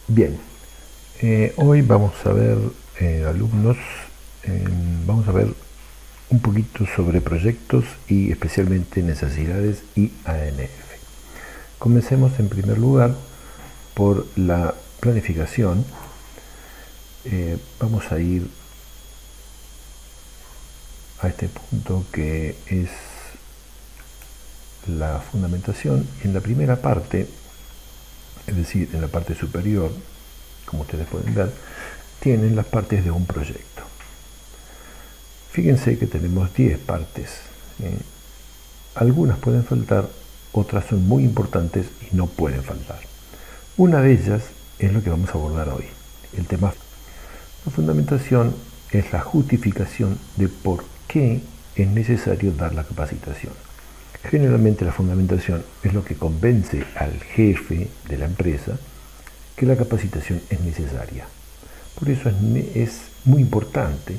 Bien, hoy vamos a ver, alumnos, vamos a ver un poquito sobre proyectos y especialmente necesidades y ANF. Comencemos en primer lugar por la planificación. Vamos a ir a este punto que es la fundamentación. En la primera parte, es decir, en la parte superior, como ustedes pueden ver, tienen las partes de un proyecto. Fíjense que tenemos 10 partes. Algunas pueden faltar, otras son muy importantes y no pueden faltar. Una de ellas es lo que vamos a abordar hoy. El tema. La fundamentación es la justificación de por qué es necesario dar la capacitación. Generalmente la fundamentación es lo que convence al jefe de la empresa que la capacitación es necesaria. Por eso es muy importante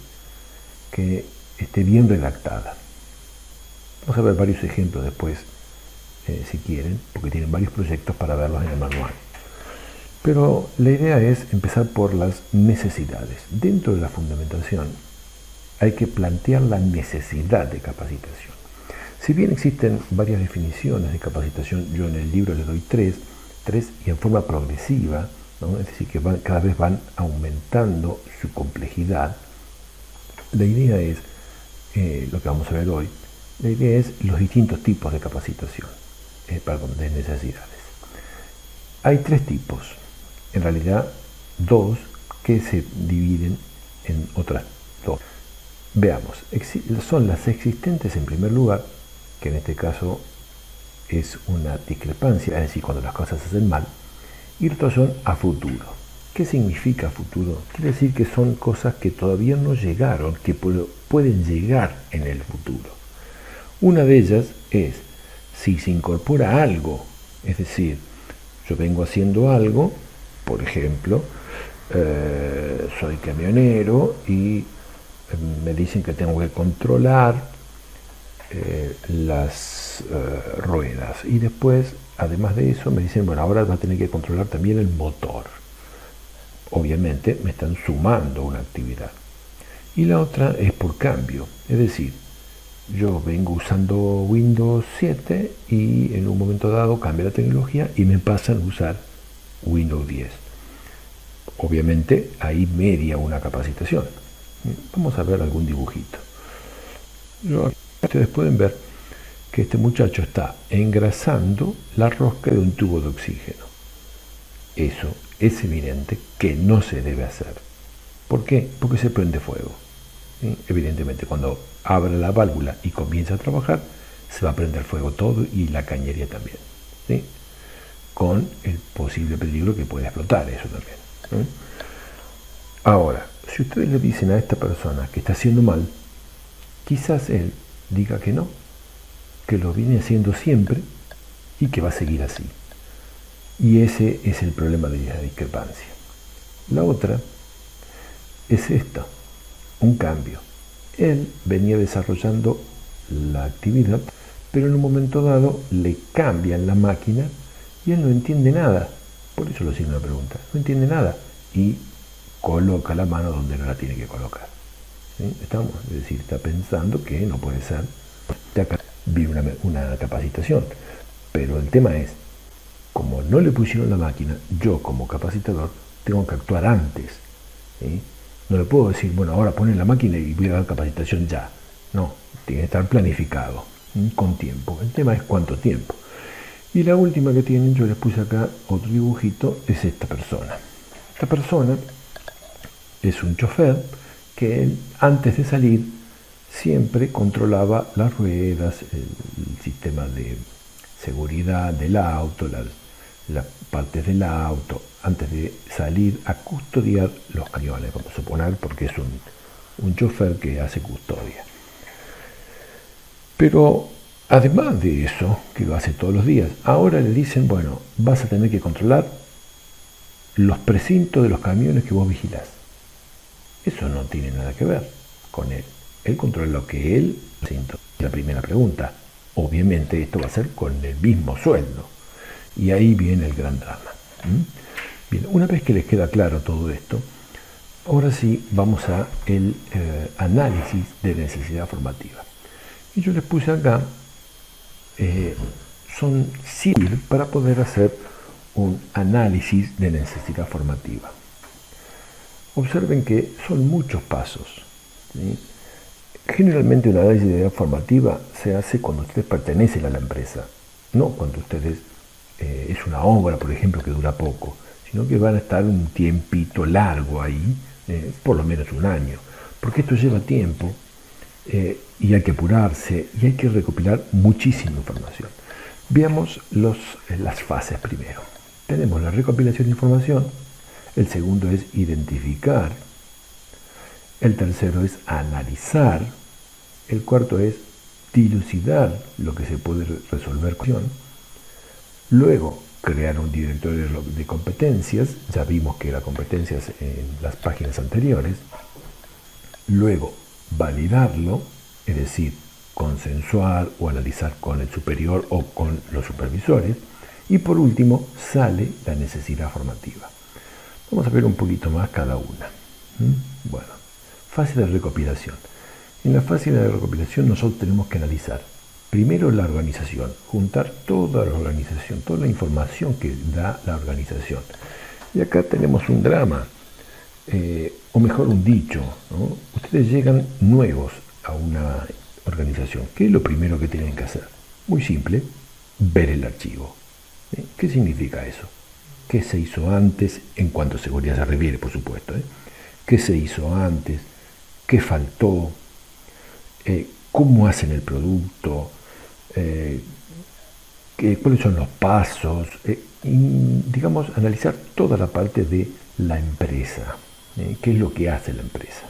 que esté bien redactada. Vamos a ver varios ejemplos después, si quieren, porque tienen varios proyectos para verlos en el manual. Pero la idea es empezar por las necesidades. Dentro de la fundamentación hay que plantear la necesidad de capacitación. Si bien existen varias definiciones de capacitación, yo en el libro les doy tres y en forma progresiva, ¿no? Es decir, que cada vez van aumentando su complejidad. La idea es, lo que vamos a ver hoy, la idea es los distintos tipos de capacitación, de necesidades. Hay 3 tipos, en realidad 2 que se dividen en otras 2. Veamos, son las existentes en primer lugar, que en este caso es una discrepancia, es decir, cuando las cosas se hacen mal, y otras son a futuro. ¿Qué significa futuro? Quiere decir que son cosas que todavía no llegaron, que pueden llegar en el futuro. Una de ellas es si se incorpora algo, es decir, yo vengo haciendo algo, por ejemplo, soy camionero y me dicen que tengo que controlar las ruedas, y después, además de eso, me dicen, bueno, ahora va a tener que controlar también el motor. Obviamente me están sumando una actividad. Y la otra es por cambio, es decir, yo vengo usando Windows 7 y en un momento dado cambia la tecnología y me pasan a usar Windows 10. Obviamente ahí media una capacitación. Vamos a ver algún dibujito. Ustedes pueden ver que este muchacho está engrasando la rosca de un tubo de oxígeno. Eso es evidente que no se debe hacer. ¿Por qué? Porque se prende fuego. ¿Sí? Evidentemente, cuando abre la válvula y comienza a trabajar, se va a prender fuego todo y la cañería también. ¿Sí? Con el posible peligro que puede explotar eso también. ¿Sí? Ahora, si ustedes le dicen a esta persona que está haciendo mal, quizás él diga que no, que lo viene haciendo siempre y que va a seguir así. Y ese es el problema de la discrepancia. La otra es esta, un cambio. Él venía desarrollando la actividad, pero en un momento dado le cambian la máquina y él no entiende nada. Por eso le hacía una pregunta. No entiende nada y coloca la mano donde no la tiene que colocar. ¿Sí? Es decir, está pensando que no puede ser. Acá viene una capacitación, pero el tema es, como no le pusieron la máquina, yo como capacitador tengo que actuar antes. ¿Sí? No le puedo decir, bueno, ahora ponen la máquina y voy a dar capacitación ya. No, tiene que estar planificado, con tiempo. El tema es cuánto tiempo. Y la última que tienen, yo les puse acá otro dibujito, es esta persona. Esta persona es un chofer que él, antes de salir, siempre controlaba las ruedas, el sistema de seguridad del auto, las partes del auto, antes de salir a custodiar los camiones, vamos a suponer, porque es un chofer que hace custodia. Pero además de eso, que lo hace todos los días, ahora le dicen, bueno, vas a tener que controlar los precintos de los camiones que vos vigilás. Eso no tiene nada que ver con él. Él controla lo que él siente. La primera pregunta, obviamente esto va a ser con el mismo sueldo. Y ahí viene el gran drama. Bien, una vez que les queda claro todo esto, ahora sí vamos a el análisis de necesidad formativa. Y yo les puse acá, son sirven para poder hacer un análisis de necesidad formativa. Observen que son muchos pasos, ¿sí? Generalmente una análisis de necesidad formativa se hace cuando ustedes pertenecen a la empresa, no cuando ustedes es una obra, por ejemplo, que dura poco, sino que van a estar un tiempito largo ahí, por lo menos un año, porque esto lleva tiempo y hay que apurarse y hay que recopilar muchísima información. Veamos las fases primero. Tenemos la recopilación de información, el segundo es identificar, el tercero es analizar, el cuarto es dilucidar lo que se puede resolver con acción, luego crear un directorio de competencias, ya vimos que eran competencias en las páginas anteriores, luego validarlo, es decir, consensuar o analizar con el superior o con los supervisores, y por último sale la necesidad formativa. Vamos a ver un poquito más cada una. Bueno, fase de recopilación. En la fase de recopilación nosotros tenemos que analizar primero la organización, juntar toda la organización, toda la información que da la organización. Y acá tenemos un drama, o mejor un dicho, ¿no? Ustedes llegan nuevos a una organización. ¿Qué es lo primero que tienen que hacer? Muy simple, ver el archivo. ¿Qué significa eso? ¿Qué se hizo antes en cuanto a seguridad se refiere, por supuesto? ¿Qué se hizo antes? ¿Qué faltó? ¿Cómo hacen el producto? ¿Cuáles son los pasos? Digamos, analizar toda la parte de la empresa. ¿Qué es lo que hace la empresa?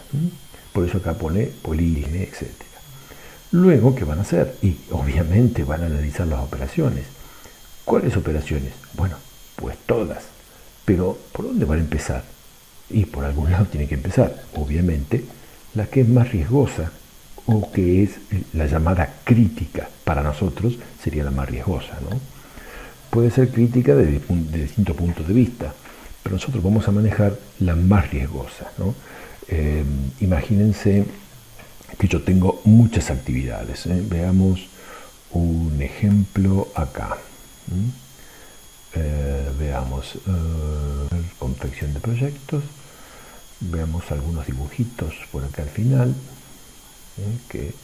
Por eso acá pone polígono, etc. Luego, ¿qué van a hacer? Y obviamente van a analizar las operaciones. ¿Cuáles operaciones? Bueno, pues todas. Pero, ¿por dónde van a empezar? Y por algún lado tiene que empezar. Obviamente, la que es más riesgosa o que es la llamada crítica para nosotros sería la más riesgosa, ¿no? Puede ser crítica de distintos puntos de vista, pero nosotros vamos a manejar la más riesgosa, ¿no? Imagínense que yo tengo muchas actividades. Veamos un ejemplo acá. Veamos confección de proyectos, veamos algunos dibujitos por acá al final que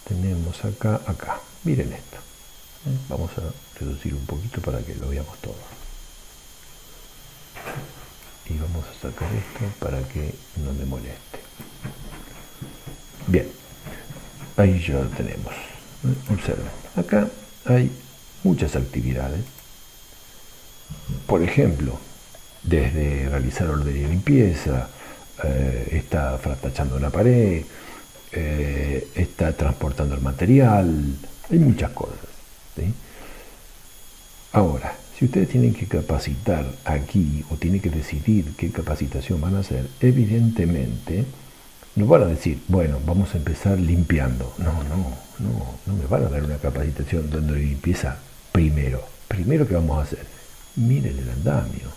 tenemos acá. Miren esto. Vamos a reducir un poquito para que lo veamos todo y vamos a sacar esto para que no me moleste. Bien, ahí ya lo tenemos. Observen, acá hay muchas actividades. Por ejemplo, desde realizar orden de limpieza, está fractachando la pared, está transportando el material, hay muchas cosas, ¿sí? Ahora, si ustedes tienen que capacitar aquí o tienen que decidir qué capacitación van a hacer, evidentemente no van a decir, bueno, vamos a empezar limpiando. No me van a dar una capacitación dando limpieza primero. Primero, ¿qué vamos a hacer? Miren el andamio.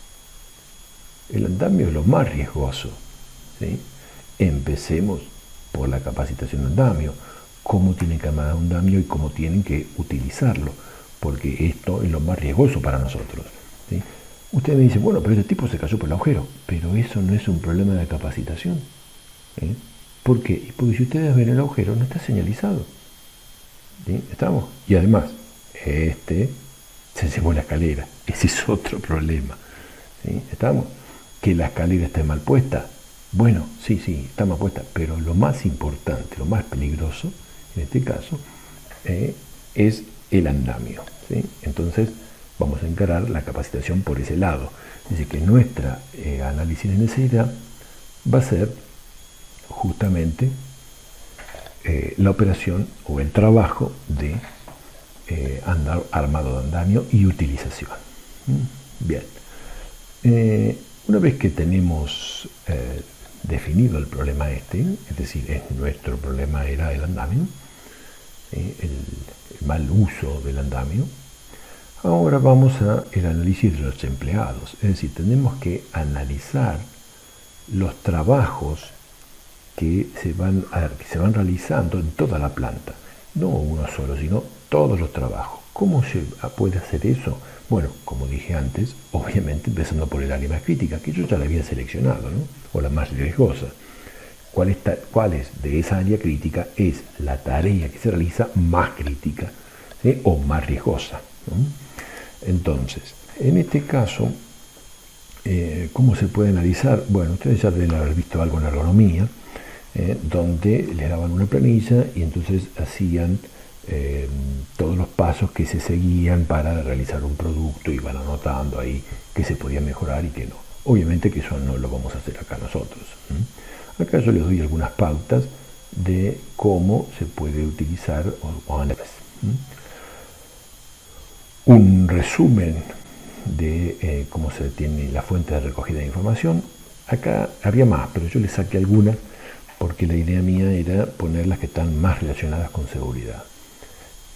El andamio es lo más riesgoso, ¿sí? Empecemos por la capacitación de andamio, cómo tienen que armar un andamio y cómo tienen que utilizarlo, porque esto es lo más riesgoso para nosotros, ¿sí? Ustedes me dicen, bueno, pero este tipo se cayó por el agujero, pero eso no es un problema de capacitación, ¿sí? ¿Por qué? Porque si ustedes ven el agujero, no está señalizado, ¿sí? ¿Estamos? Y además, se llevó la escalera, ese es otro problema, ¿sí? ¿Estamos? Que la escalera esté mal puesta. Bueno, sí, está mal puesta, pero lo más importante, lo más peligroso, en este caso, es el andamio, ¿sí? Entonces, vamos a encarar la capacitación por ese lado. Es decir, que nuestra análisis de necesidad va a ser justamente la operación o el trabajo de armado de andamio y utilización. Bien. Una vez que tenemos definido el problema es decir, nuestro problema era el andamio, el mal uso del andamio, Ahora vamos a el análisis de los empleados, es decir, tenemos que analizar los trabajos que se van realizando en toda la planta, no uno solo, sino todos los trabajos. ¿Cómo se puede hacer eso? Bueno, como dije antes, obviamente empezando por el área más crítica, que yo ya la había seleccionado, ¿no? O la más riesgosa. ¿Cuál es de esa área crítica? Es la tarea que se realiza más crítica, ¿sí? O más riesgosa, ¿no? Entonces, en este caso, ¿cómo se puede analizar? Bueno, ustedes ya deben haber visto algo en ergonomía, donde les daban una planilla y entonces hacían todos los pasos que se seguían para realizar un producto y van anotando ahí que se podía mejorar y que no. Obviamente que eso no lo vamos a hacer acá nosotros. Acá yo les doy algunas pautas de cómo se puede utilizar o analizar. Un resumen de cómo se tiene la fuente de recogida de información. Acá había más, pero yo les saqué algunas porque la idea mía era poner las que están más relacionadas con seguridad.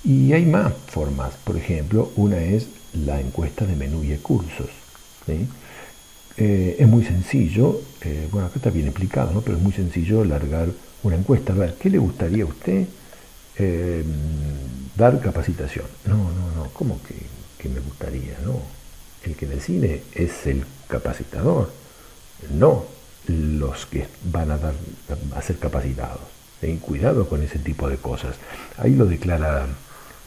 Y hay más formas. Por ejemplo, una es la encuesta de menú y de cursos, ¿sí? Es muy sencillo, bueno, acá está bien explicado, ¿no? Pero es muy sencillo largar una encuesta. A ver, ¿qué le gustaría a usted dar capacitación? No, ¿cómo que me gustaría? No, el que decide es el capacitador, no los que van a ser capacitados. Cuidado con ese tipo de cosas. Ahí lo declara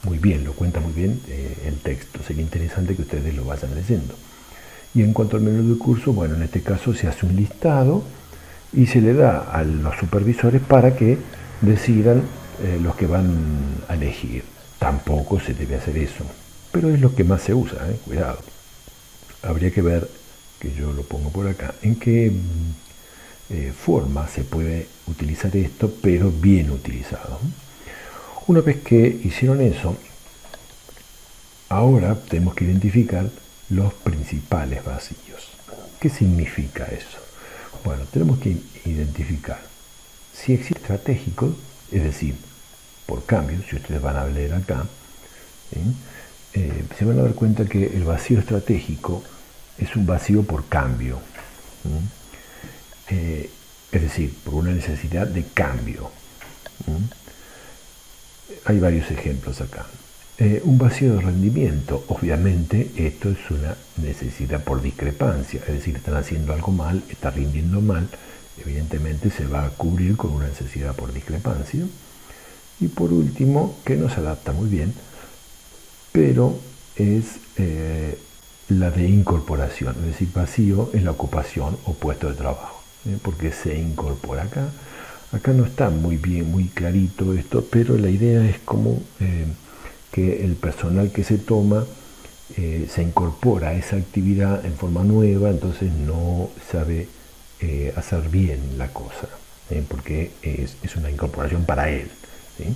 muy bien, lo cuenta muy bien el texto. Sería interesante que ustedes lo vayan leyendo. Y en cuanto al menú de curso, bueno, en este caso se hace un listado y se le da a los supervisores para que decidan los que van a elegir. Tampoco se debe hacer eso, pero es lo que más se usa, cuidado. Habría que ver, que yo lo pongo por acá, en qué forma se puede utilizar esto, pero bien utilizado. Una vez que hicieron eso, ahora tenemos que identificar los principales vacíos. ¿Qué significa eso? Bueno, tenemos que identificar si existe estratégico, es decir, por cambio, si ustedes van a leer acá, se van a dar cuenta que el vacío estratégico es un vacío por cambio, es decir, por una necesidad de cambio. Hay varios ejemplos acá. Un vacío de rendimiento, obviamente esto es una necesidad por discrepancia, es decir, están haciendo algo mal, está rindiendo mal, evidentemente se va a cubrir con una necesidad por discrepancia. Y por último, que no se adapta muy bien, pero es la de incorporación, es decir, vacío en la ocupación o puesto de trabajo, porque se incorpora acá. Acá no está muy bien, muy clarito esto, pero la idea es como que el personal que se toma se incorpora a esa actividad en forma nueva, entonces no sabe hacer bien la cosa, porque es una incorporación para él, ¿sí?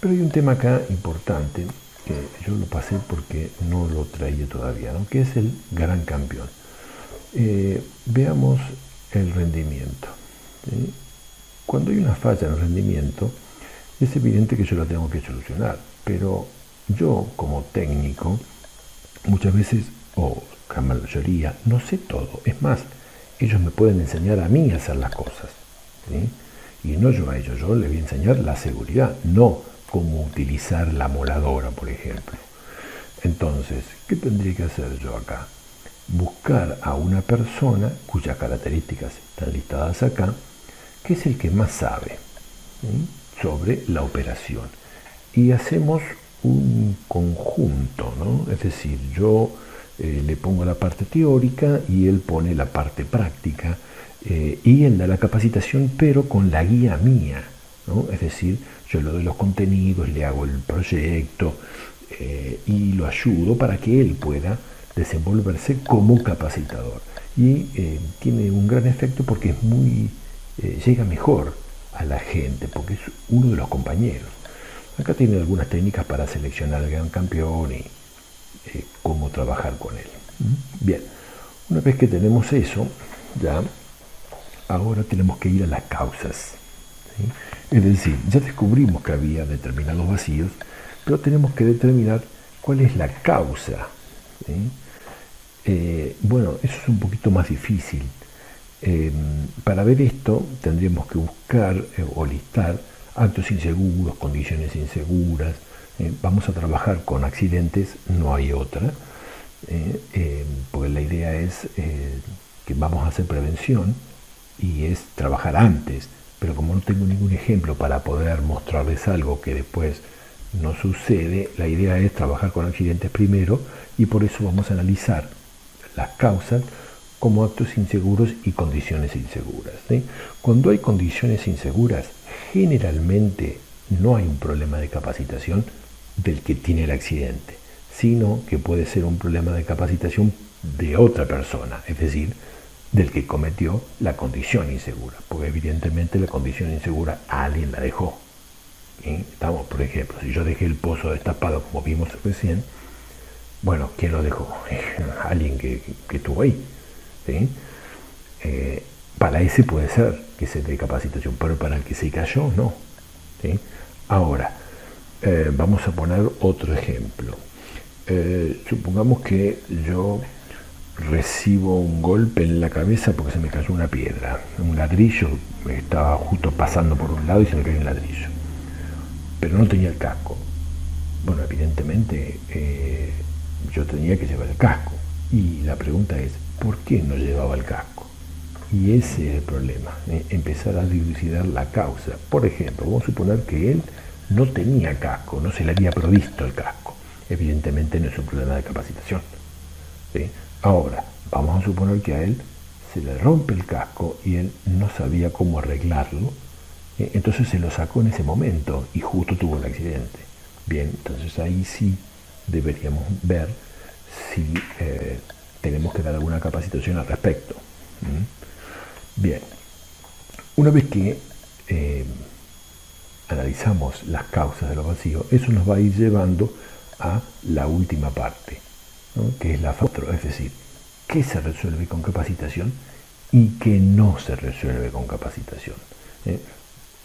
Pero hay un tema acá importante, que yo lo pasé porque no lo traía todavía, ¿no? Que es el gran campeón. Veamos el rendimiento, ¿sí? Cuando hay una falla en el rendimiento, es evidente que yo la tengo que solucionar, pero yo como técnico, muchas veces, o la mayoría, no sé todo. Es más, ellos me pueden enseñar a mí a hacer las cosas, ¿sí? Y no yo a ellos, yo les voy a enseñar la seguridad, no cómo utilizar la moladora, por ejemplo. Entonces, ¿qué tendría que hacer yo acá? Buscar a una persona cuyas características están listadas acá, que es el que más sabe, ¿sí?, sobre la operación. Y hacemos un conjunto, ¿no? Es decir, yo le pongo la parte teórica y él pone la parte práctica, y él da la capacitación, pero con la guía mía, ¿no? Es decir, yo le doy los contenidos, le hago el proyecto y lo ayudo para que él pueda desenvolverse como capacitador. Y tiene un gran efecto porque es muy llega mejor a la gente, porque es uno de los compañeros. Acá tiene algunas técnicas para seleccionar al gran campeón y cómo trabajar con él. Bien, una vez que tenemos eso, ya, ahora tenemos que ir a las causas, ¿sí? Es decir, ya descubrimos que había determinados vacíos, pero tenemos que determinar ¿Cuál es la causa? ¿Sí? Bueno, eso es un poquito más difícil. Para ver esto tendríamos que buscar o listar actos inseguros, condiciones inseguras. Vamos a trabajar con accidentes, no hay otra, porque la idea es que vamos a hacer prevención y es trabajar antes, pero como no tengo ningún ejemplo para poder mostrarles algo que después no sucede, la idea es trabajar con accidentes primero y por eso vamos a analizar las causas como actos inseguros y condiciones inseguras. ¿Sí? Cuando hay condiciones inseguras, generalmente no hay un problema de capacitación del que tiene el accidente, sino que puede ser un problema de capacitación de otra persona, es decir, del que cometió la condición insegura, porque evidentemente la condición insegura alguien la dejó. ¿Sí? Estamos, por ejemplo, si yo dejé el pozo destapado como vimos recién, bueno, ¿quién lo dejó? Alguien que estuvo ahí. ¿Sí? Para ese puede ser que sea de capacitación, pero para el que se cayó, no. ¿Sí? Ahora, vamos a poner otro ejemplo. Supongamos que yo recibo un golpe en la cabeza porque se me cayó una piedra, un ladrillo, estaba justo pasando por un lado y se me cayó un ladrillo, pero no tenía el casco. Bueno, evidentemente yo tenía que llevar el casco y la pregunta es, ¿por qué no llevaba el casco? Y ese es el problema, empezar a dilucidar la causa. Por ejemplo, vamos a suponer que él no tenía casco, no se le había provisto el casco. Evidentemente no es un problema de capacitación. ¿Sí? Ahora, vamos a suponer que a él se le rompe el casco y él no sabía cómo arreglarlo, entonces se lo sacó en ese momento y justo tuvo el accidente. Bien, entonces ahí sí deberíamos ver si tenemos que dar alguna capacitación al respecto. Bien, una vez que analizamos las causas de los vacíos, eso nos va a ir llevando a la última parte, ¿no? Que es la otro, es decir, qué se resuelve con capacitación y qué no se resuelve con capacitación.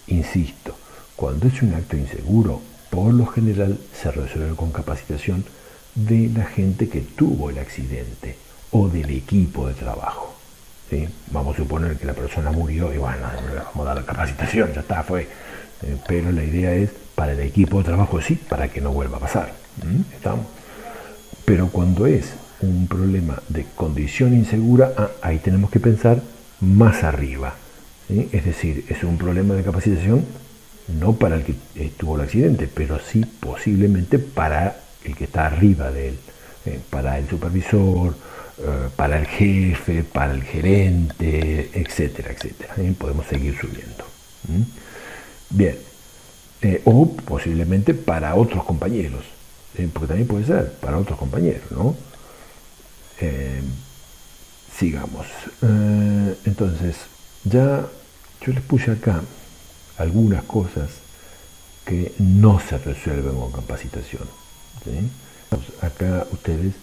Insisto, cuando es un acto inseguro, por lo general se resuelve con capacitación de la gente que tuvo el accidente o del equipo de trabajo. ¿Sí? Vamos a suponer que la persona murió y bueno, le vamos a dar la capacitación, ya está, fue. Pero la idea es para el equipo de trabajo sí, para que no vuelva a pasar. ¿Estamos? Pero cuando es un problema de condición insegura, ahí tenemos que pensar más arriba. ¿Sí? Es decir, es un problema de capacitación no para el que tuvo el accidente, pero sí posiblemente para el que está arriba de él, para el supervisor, para el jefe, para el gerente, etcétera, etcétera. Podemos seguir subiendo. Bien, o posiblemente para otros compañeros, porque también puede ser para otros compañeros, ¿no? Sigamos. Entonces, ya yo les puse acá algunas cosas que no se resuelven con capacitación. ¿Sí? Acá ustedes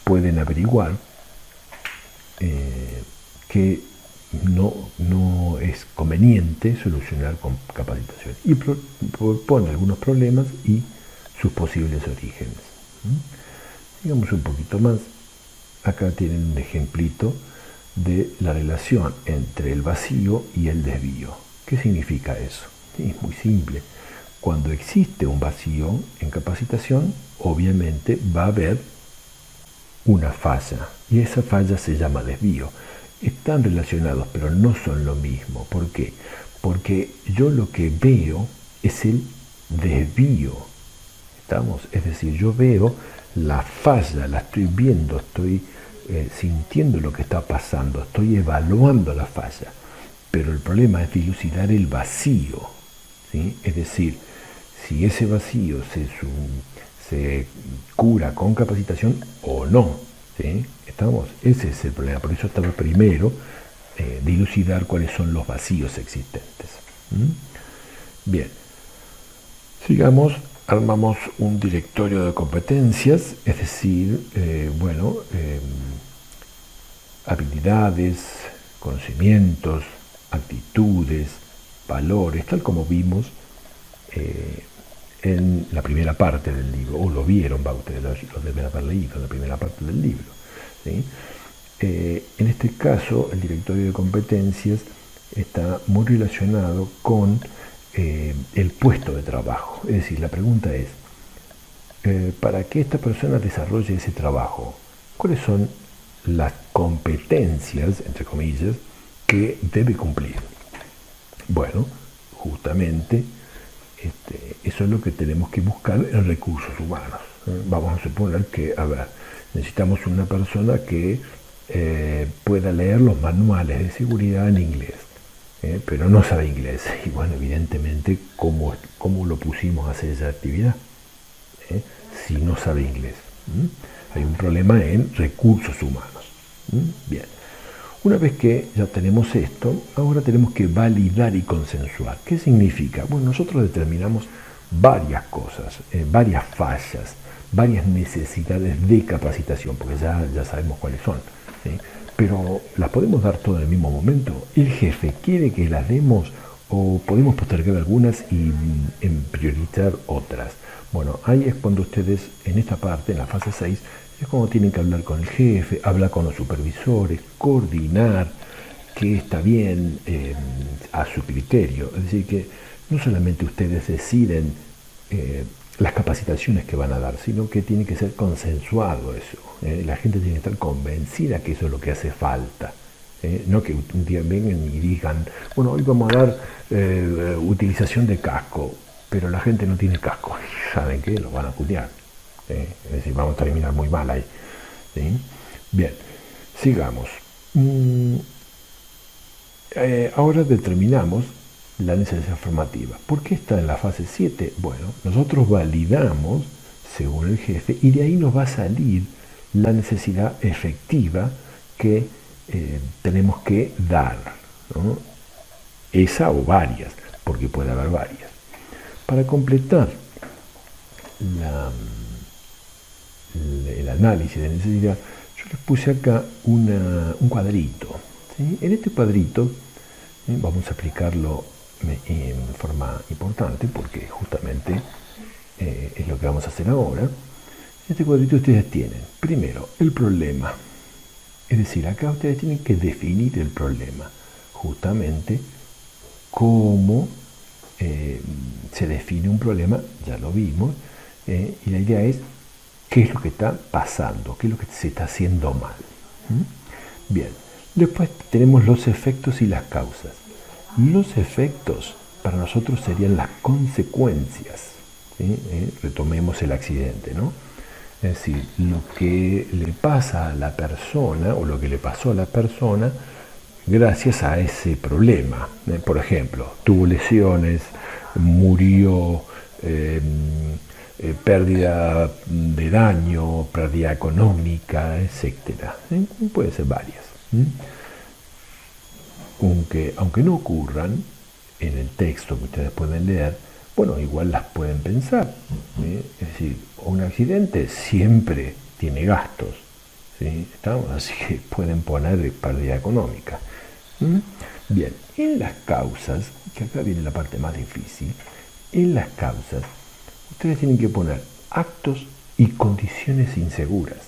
pueden averiguar que no es conveniente solucionar con capacitación y propone algunos problemas y sus posibles orígenes. Sigamos un poquito más. Acá tienen un ejemplito de la relación entre el vacío y el desvío. ¿Qué significa eso? Es muy simple. Cuando existe un vacío en capacitación, obviamente va a haber una falla y esa falla se llama desvío. Están relacionados, pero no son lo mismo. ¿Por qué? Porque yo lo que veo es el desvío. ¿Estamos? Es decir, yo veo la falla, la estoy viendo, estoy sintiendo lo que está pasando, estoy evaluando la falla. Pero el problema es dilucidar el vacío. ¿Sí? Es decir, si ese vacío se cura con capacitación o no. ¿Sí? ¿Estamos? Ese es el problema. Por eso estaba primero dilucidar cuáles son los vacíos existentes. Bien. Sigamos. Armamos un directorio de competencias, es decir, habilidades, conocimientos, actitudes, valores, tal como vimos en la primera parte del libro, o lo vieron, ustedes lo deben haber leído en la primera parte del libro, ¿sí? En este caso, el directorio de competencias está muy relacionado con el puesto de trabajo. Es decir, la pregunta es, para que esta persona desarrolle ese trabajo, ¿cuáles son las competencias, entre comillas, que debe cumplir? Bueno, justamente eso es lo que tenemos que buscar en recursos humanos. Vamos a suponer que, necesitamos una persona que pueda leer los manuales de seguridad en inglés, pero no sabe inglés. Y bueno, evidentemente, ¿cómo lo pusimos a hacer esa actividad? Si no sabe inglés. Hay un problema en recursos humanos. Bien. Una vez que ya tenemos esto, ahora tenemos que validar y consensuar. ¿Qué significa? Bueno, nosotros determinamos varias cosas, varias fallas, varias necesidades de capacitación, porque ya sabemos cuáles son, ¿sí? Pero las podemos dar todas en el mismo momento. ¿El jefe quiere que las demos o podemos postergar algunas y priorizar otras? Bueno, ahí es cuando ustedes, en esta parte, en la fase 6, es cuando tienen que hablar con el jefe, hablar con los supervisores, coordinar que está bien a su criterio. Es decir, que no solamente ustedes deciden las capacitaciones que van a dar, sino que tiene que ser consensuado eso. La gente tiene que estar convencida que eso es lo que hace falta. No que un día vengan y digan, bueno, hoy vamos a dar utilización de casco, pero la gente no tiene casco. ¿Saben qué? Lo van a putear. Es decir, vamos a terminar muy mal ahí. ¿Sí? Bien, sigamos. Ahora determinamos la necesidad formativa. ¿Por qué está en la fase 7? Bueno, nosotros validamos según el jefe y de ahí nos va a salir la necesidad efectiva que tenemos que dar, ¿no? Esa o varias, porque puede haber varias. Para completar el análisis de necesidad, yo les puse acá un cuadrito, ¿sí? En este cuadrito vamos a aplicarlo en forma importante porque justamente es lo que vamos a hacer ahora. En este cuadrito ustedes tienen primero el problema, es decir, acá ustedes tienen que definir el problema, justamente cómo se define un problema, ya lo vimos, y la idea es qué es lo que está pasando, qué es lo que se está haciendo mal. Bien, después tenemos los efectos y las causas. Los efectos para nosotros serían las consecuencias. ¿Sí? Retomemos el accidente, ¿no? Es decir, lo que le pasa a la persona o lo que le pasó a la persona gracias a ese problema. Por ejemplo, tuvo lesiones, murió, pérdida de daño, pérdida económica, etcétera. Puede ser varias. Aunque no ocurran en el texto que ustedes pueden leer, bueno, igual las pueden pensar. Es decir, un accidente siempre tiene gastos, ¿sí? Así que pueden poner pérdida económica. Bien, en las causas, que acá viene la parte más difícil, en las causas ustedes tienen que poner actos y condiciones inseguras.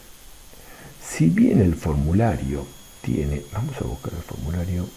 Si bien el formulario tiene, vamos a buscar el formulario,